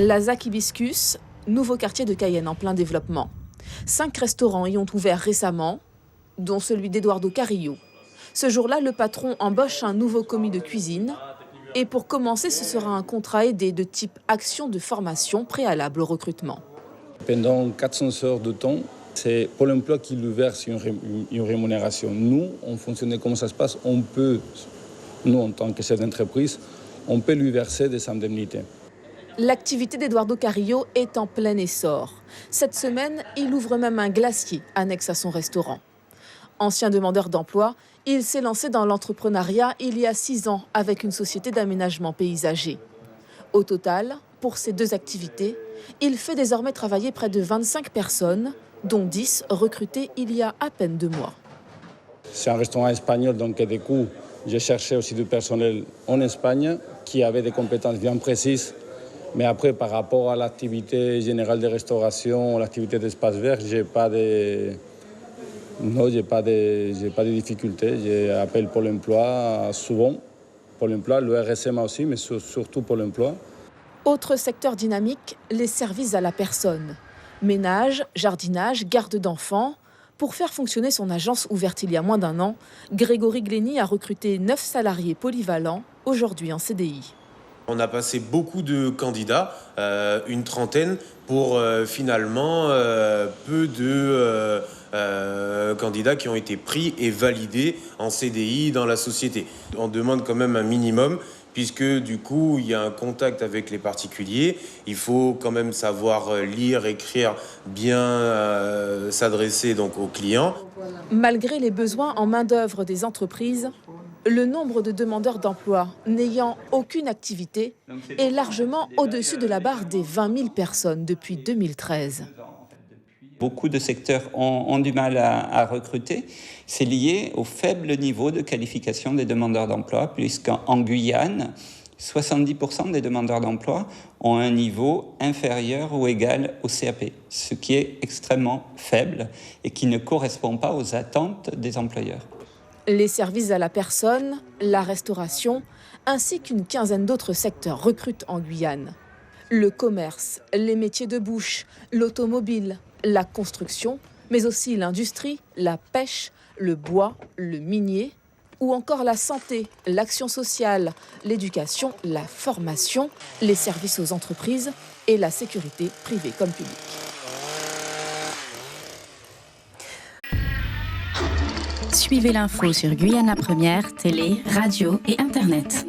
La ZAC Hibiscus, nouveau quartier de Cayenne en plein développement. 5 restaurants y ont ouvert récemment, dont celui d'Eduardo Carrillo. Ce jour-là, le patron embauche un nouveau commis de cuisine. Et pour commencer, ce sera un contrat aidé de type action de formation préalable au recrutement. Pendant 400 heures de temps, c'est Pôle emploi qui lui verse une rémunération. Nous, on fonctionne comment ça se passe. Nous, en tant que chef d'entreprise, on peut lui verser des indemnités. L'activité d'Eduardo Carrillo est en plein essor. Cette semaine, il ouvre même un glacier annexe à son restaurant. Ancien demandeur d'emploi, il s'est lancé dans l'entrepreneuriat il y a 6 ans avec une société d'aménagement paysager. Au total, pour ces 2 activités, il fait désormais travailler près de 25 personnes, dont 10 recrutées il y a à peine 2 mois. C'est un restaurant espagnol, donc du coup, j'ai cherché aussi du personnel en Espagne qui avait des compétences bien précises. Mais après, par rapport à l'activité générale de restauration, l'activité d'espace vert, j'ai pas de difficultés. J'appelle Pôle emploi souvent. Pôle emploi, le RSMA aussi, mais surtout Pôle emploi. Autre secteur dynamique, les services à la personne. Ménage, jardinage, garde d'enfants. Pour faire fonctionner son agence ouverte il y a moins d'1 an, Grégory Glény a recruté 9 salariés polyvalents, aujourd'hui en CDI. On a passé beaucoup de candidats, une trentaine, pour finalement peu de candidats qui ont été pris et validés en CDI dans la société. On demande quand même un minimum, puisque du coup, il y a un contact avec les particuliers. Il faut quand même savoir lire, écrire, bien s'adresser donc aux clients. Malgré les besoins en main-d'œuvre des entreprises, le nombre de demandeurs d'emploi n'ayant aucune activité est largement au-dessus de la barre des 20 000 personnes depuis 2013. Beaucoup de secteurs ont du mal à recruter. C'est lié au faible niveau de qualification des demandeurs d'emploi, puisqu'en Guyane, 70% des demandeurs d'emploi ont un niveau inférieur ou égal au CAP, ce qui est extrêmement faible et qui ne correspond pas aux attentes des employeurs. Les services à la personne, la restauration, ainsi qu'une quinzaine d'autres secteurs recrutent en Guyane. Le commerce, les métiers de bouche, l'automobile, la construction, mais aussi l'industrie, la pêche, le bois, le minier, ou encore la santé, l'action sociale, l'éducation, la formation, les services aux entreprises et la sécurité privée comme publique. Suivez l'info sur Guyana Première, télé, radio et internet.